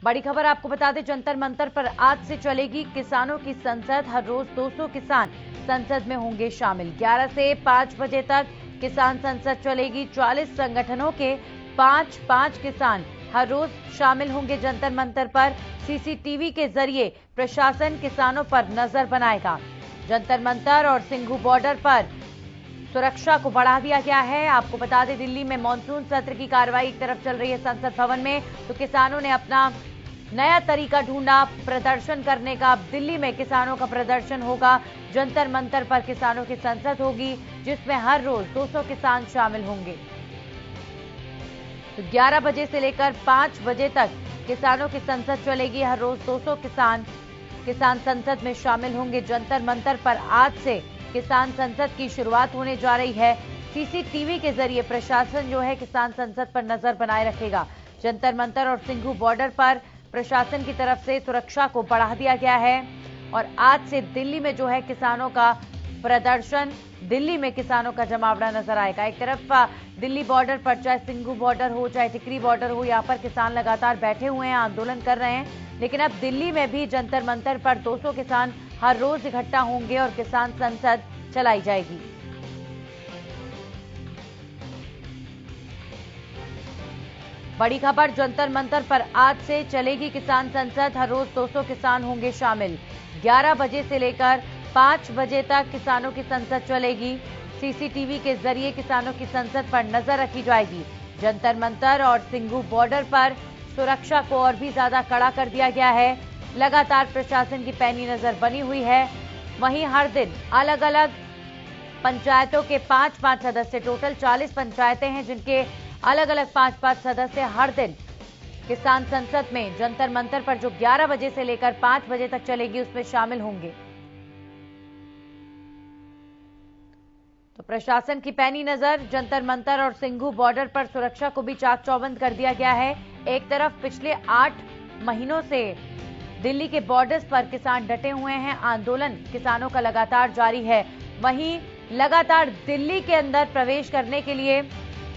बड़ी खबर आपको बता दें, जंतर मंतर पर आज से चलेगी किसानों की संसद। हर रोज 200 किसान संसद में होंगे शामिल। 11 से 5 बजे तक किसान संसद चलेगी। 40 संगठनों के 5-5 किसान हर रोज शामिल होंगे जंतर मंतर पर। सीसीटीवी के जरिए प्रशासन किसानों पर नजर बनाएगा। जंतर मंतर और सिंघू बॉर्डर पर सुरक्षा को बढ़ा दिया गया है। आपको बता दें, दिल्ली में मॉनसून सत्र की कार्रवाई एक तरफ चल रही है संसद भवन में, तो किसानों ने अपना नया तरीका ढूंढा प्रदर्शन करने का। अब दिल्ली में किसानों का प्रदर्शन होगा। जंतर मंतर पर किसानों की संसद होगी, जिसमें हर रोज 200 किसान शामिल होंगे। तो 11 बजे से लेकर 5 बजे तक किसानों की संसद चलेगी। हर रोज 200 किसान संसद में शामिल होंगे। जंतर मंतर पर आज से किसान संसद की शुरुआत होने जा रही है। सीसीटीवी के जरिए प्रशासन जो है किसान संसद पर नजर बनाए रखेगा। जंतर मंतर और सिंघू बॉर्डर पर प्रशासन की तरफ से सुरक्षा को बढ़ा दिया गया है और आज से दिल्ली में जो है किसानों का प्रदर्शन, दिल्ली में किसानों का जमावड़ा नजर आएगा। एक तरफ दिल्ली बॉर्डर पर चाहे सिंघू बॉर्डर हो, चाहे टिकरी बॉर्डर हो, यहाँ पर किसान लगातार बैठे हुए हैं, आंदोलन कर रहे हैं। लेकिन अब दिल्ली में भी जंतर मंतर पर 200 किसान हर रोज इकट्ठा होंगे और किसान संसद चलाई जाएगी। बड़ी खबर, जंतर मंतर पर आज से चलेगी किसान संसद। हर रोज 200 किसान होंगे शामिल। 11 बजे से लेकर 5 बजे तक किसानों की संसद चलेगी। सीसीटीवी के जरिए किसानों की संसद पर नजर रखी जाएगी। जंतर मंतर और सिंघू बॉर्डर पर सुरक्षा को और भी ज्यादा कड़ा कर दिया गया है। लगातार प्रशासन की पैनी नजर बनी हुई है। वहीं हर दिन अलग अलग पंचायतों के 5-5 सदस्य, टोटल 40 पंचायतें हैं जिनके अलग अलग 5-5 सदस्य हर दिन किसान संसद में जंतर मंतर पर जो 11 बजे से लेकर 5 बजे तक चलेगी उसमें शामिल होंगे। तो प्रशासन की पैनी नजर जंतर मंतर और सिंघू बॉर्डर पर सुरक्षा को भी चाक चौबंद कर दिया गया है। एक तरफ पिछले 8 महीनों से दिल्ली के बॉर्डर्स पर किसान डटे हुए हैं, आंदोलन किसानों का लगातार जारी है। वहीं लगातार दिल्ली के अंदर प्रवेश करने के लिए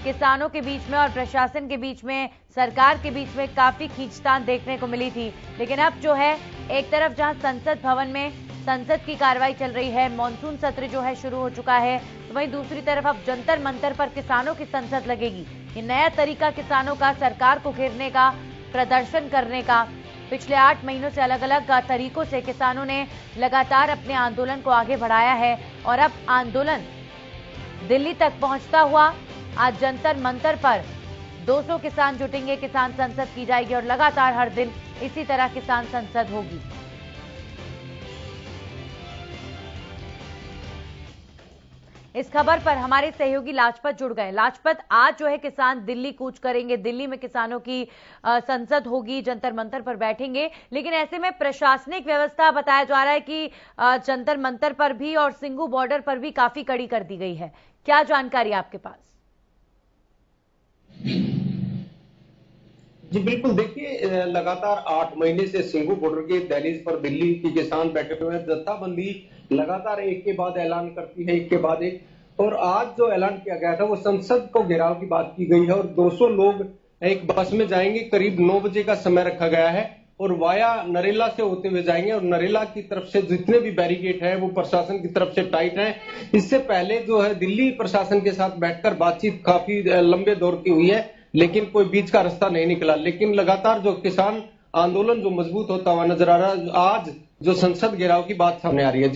किसानों के बीच में और प्रशासन के बीच में, सरकार के बीच में काफी खींचतान देखने को मिली थी। लेकिन अब जो है एक तरफ जहां संसद भवन में संसद की कार्रवाई चल रही है, मॉनसून सत्र जो है शुरू हो चुका है, तो वहीं दूसरी तरफ अब जंतर मंतर पर किसानों की संसद लगेगी। ये नया तरीका किसानों का सरकार को घेरने का, प्रदर्शन करने का। पिछले 8 महीनों से अलग अलग तरीकों से किसानों ने लगातार अपने आंदोलन को आगे बढ़ाया है और अब आंदोलन दिल्ली तक पहुंचता हुआ आज जंतर मंतर पर 200 किसान जुटेंगे, किसान संसद की जाएगी और लगातार हर दिन इसी तरह किसान संसद होगी। इस खबर पर हमारे सहयोगी लाजपत जुड़ गए। लाजपत, आज जो है किसान दिल्ली कूच करेंगे, दिल्ली में किसानों की संसद होगी, जंतर मंतर पर बैठेंगे, लेकिन ऐसे में प्रशासनिक व्यवस्था बताया जा रहा है कि जंतर मंतर पर भी और सिंघू बॉर्डर पर भी काफी कड़ी कर दी गई है। क्या जानकारी आपके पास? जी बिल्कुल, देखिए लगातार 8 महीने से सिंघू बॉर्डर के दहलीज पर दिल्ली के किसान बैठे हुए हैं। जत्थाबंदी लगातार एक के बाद ऐलान करती है, एक के बाद एक, और आज जो ऐलान किया गया था वो संसद को घेराव की बात की गई है और 200 लोग एक बस में जाएंगे। करीब 9 बजे का समय रखा गया है और वाया नरेला से होते हुए जाएंगे और नरेला की तरफ से जितने भी बैरिकेड हैं वो प्रशासन की तरफ से टाइट हैं। इससे पहले जो है दिल्ली प्रशासन के साथ बैठकर बातचीत काफी लंबे दौर की हुई है, लेकिन कोई बीच का रास्ता नहीं निकला। लेकिन लगातार जो किसान आंदोलन जो मजबूत होता हुआ नजर आ रहा है, आज जो संसद घेराव की बात सामने आ रही है।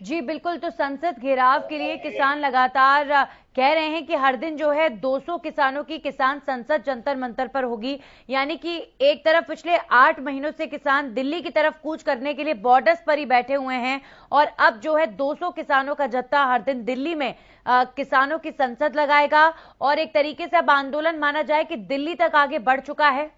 जी बिल्कुल, तो संसद घेराव के लिए किसान लगातार कह रहे हैं कि हर दिन जो है 200 किसानों की किसान संसद जंतर मंतर पर होगी। यानी कि एक तरफ पिछले 8 महीनों से किसान दिल्ली की तरफ कूच करने के लिए बॉर्डर्स पर ही बैठे हुए हैं और अब जो है 200 किसानों का जत्था हर दिन दिल्ली में किसानों की संसद लगाएगा और एक तरीके से अब आंदोलन माना जाए कि दिल्ली तक आगे बढ़ चुका है।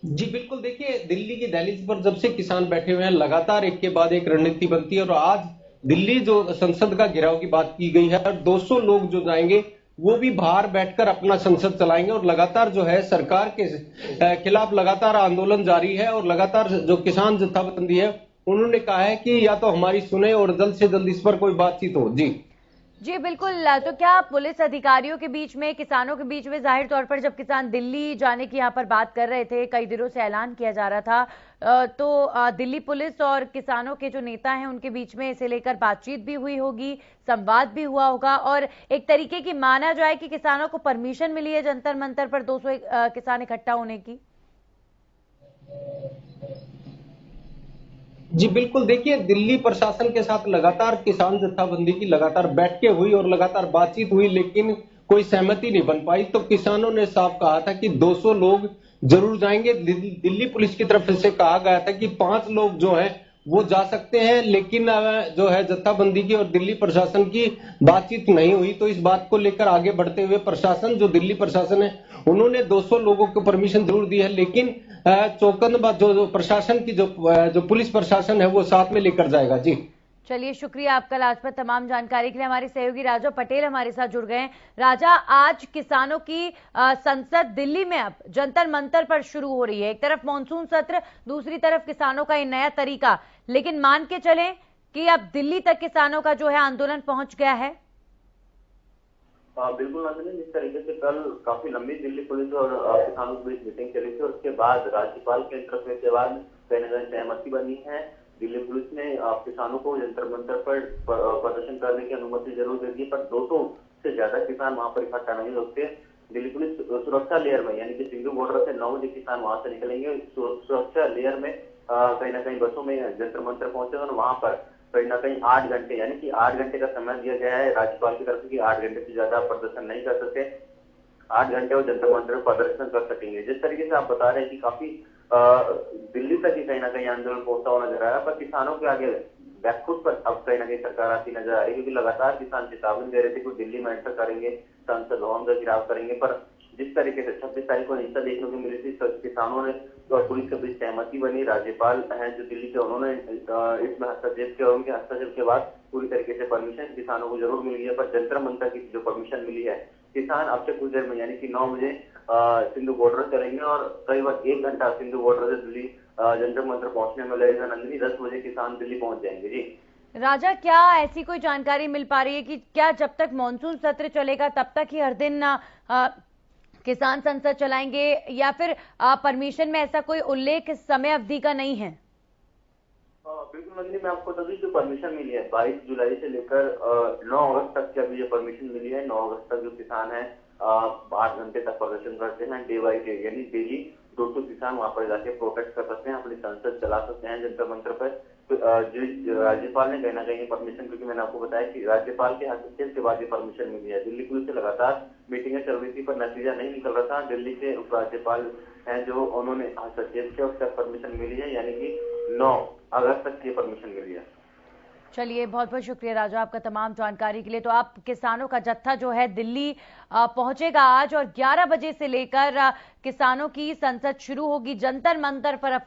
जी बिल्कुल, देखिए दिल्ली की दहलीज पर जब से किसान बैठे हुए हैं, लगातार एक के बाद एक रणनीति बनती है और आज दिल्ली जो संसद का घेराव की बात की गई है और 200 लोग जो जाएंगे वो भी बाहर बैठकर अपना संसद चलाएंगे और लगातार जो है सरकार के खिलाफ लगातार आंदोलन जारी है और लगातार जो किसान जत्थाबंदी है उन्होंने कहा है कि या तो हमारी सुने और जल्द से जल्द इस पर कोई बातचीत हो। जी जी बिल्कुल। तो क्या पुलिस अधिकारियों के बीच में, किसानों के बीच में, जाहिर तौर पर जब किसान दिल्ली जाने की यहाँ पर बात कर रहे थे, कई दिनों से ऐलान किया जा रहा था, तो दिल्ली पुलिस और किसानों के जो नेता हैं उनके बीच में इसे लेकर बातचीत भी हुई होगी, संवाद भी हुआ होगा, और एक तरीके की माना जाए कि किसानों को परमिशन मिली है जंतर मंतर पर 200 किसान इकट्ठा होने की? जी बिल्कुल, देखिए दिल्ली प्रशासन के साथ लगातार किसान जत्थाबंदी की लगातार बैठकें हुई और लगातार बातचीत हुई, लेकिन कोई सहमति नहीं बन पाई। तो किसानों ने साफ कहा था कि 200 लोग जरूर जाएंगे। दिल्ली पुलिस की तरफ से कहा गया था कि 5 लोग जो है वो जा सकते हैं, लेकिन जो है जत्थाबंदी की और दिल्ली प्रशासन की बातचीत नहीं हुई। तो इस बात को लेकर आगे बढ़ते हुए प्रशासन, जो दिल्ली प्रशासन है, उन्होंने 200 लोगों को परमिशन जरूर दी है, लेकिन चौकन्नबाज जो प्रशासन की जो पुलिस प्रशासन है वो साथ में लेकर जाएगा। जी चलिए, शुक्रिया आपका लाजपत तमाम जानकारी के लिए। हमारे सहयोगी राजा पटेल हमारे साथ जुड़ गए हैं। राजा, आज किसानों की संसद दिल्ली में अब जंतर मंतर पर शुरू हो रही है। एक तरफ मानसून सत्र, दूसरी तरफ किसानों का ये नया तरीका, लेकिन मान के चलें कि अब दिल्ली तक किसानों का जो है आंदोलन पहुंच गया है। बिल्कुल नंदिनी, जिस तरीके से कल काफी लंबी दिल्ली पुलिस और किसानों के बीच मीटिंग चली थी और उसके बाद राज्यपाल के इंटरफेस के बाद कहीं ना कहीं सहमति बनी है। दिल्ली पुलिस ने किसानों को जंतर मंतर पर प्रदर्शन करने की अनुमति जरूर दे दी, पर 200 से ज्यादा किसान वहां पर इकट्ठा नहीं होते। दिल्ली पुलिस सुरक्षा लेयर में, यानी कि सिंधु बॉर्डर से 9 बजे किसान वहां से निकलेंगे। सुरक्षा लेयर में कहीं ना कहीं बसों में जंतर मंतर पहुंचे और वहां पर कहीं ना कहीं 8 घंटे, यानी कि 8 घंटे का समय दिया गया है राज्यपाल की तरफ से कि 8 घंटे से ज्यादा प्रदर्शन नहीं कर सकते। 8 घंटे वो जंतर मंतर प्रदर्शन कर सकेंगे। जिस तरीके से आप बता रहे हैं कि काफी दिल्ली तक ही कहीं ना कहीं आंदोलन पहुंचता हुआ नजर आ रहा है, पर किसानों के आगे बैकफुट पर अब कहीं ना कहीं सरकार आती नजर आ रही है, क्योंकि लगातार किसान चेतावनी दे रहे थे कि दिल्ली में एंटर करेंगे, संसद भवन का घेराव करेंगे। पर जिस तरीके से 26 तारीख को हिंसा देखने को मिली थी, किसानों ने और पुलिस के बीच सहमति बनी। राज्यपाल हैं जो दिल्ली के, उन्होंने इसमें हस्तक्षेप किया और उनके हस्तक्षेप के बाद पूरी तरीके से परमिशन किसानों को जरूर मिल गई है। पर जंतर मंतर की जो परमिशन मिली है, किसान अब से कुछ देर में, यानी कि 9 बजे सिंधु बॉर्डर चलेंगे और करीबन 1 घंटा सिंधु बॉर्डर से दिल्ली जंतर मंतर पहुंचने में लगेगा। नंदिनी, 10 बजे किसान दिल्ली पहुंच जाएंगे। जी राजा, क्या ऐसी कोई जानकारी मिल पा रही है कि क्या जब तक मानसून सत्र चलेगा तब तक ही हर दिन किसान संसद चलाएंगे, या फिर परमिशन में ऐसा कोई उल्लेख समय अवधि का नहीं है? बिल्कुल नंदिनी, मैं आपको तभी जो परमिशन मिली है 22 जुलाई से लेकर 9 अगस्त तक की अभी ये परमिशन मिली है। 9 अगस्त तक जो किसान है 8 घंटे तक प्रदर्शन करते हैं डे बाई डे, यानी डेली 200 किसान वहां पर जाके प्रोटेस्ट कर सकते हैं, अपनी संसद चला सकते हैं जंतर मंतर पर। तो राज्यपाल ने कहीं ना कहीं परमिशन, क्योंकि मैंने आपको बताया कि राज्यपाल के हस्तक्षेप के बाद ये परमिशन मिली है। दिल्ली पुलिस से लगातार मीटिंगें चल रही थी पर नतीजा नहीं निकल रहा था। दिल्ली के उपराज्यपाल हैं जो, उन्होंने हस्तक्षेप किया, उसका परमिशन मिली है, यानी कि 9 अगस्त तक ये परमिशन मिली है। चलिए, बहुत बहुत शुक्रिया राजा आपका तमाम जानकारी के लिए। तो आप किसानों का जत्था जो है दिल्ली पहुंचेगा आज, और 11 बजे से लेकर किसानों की संसद शुरू होगी। जंतर मंतर पर अब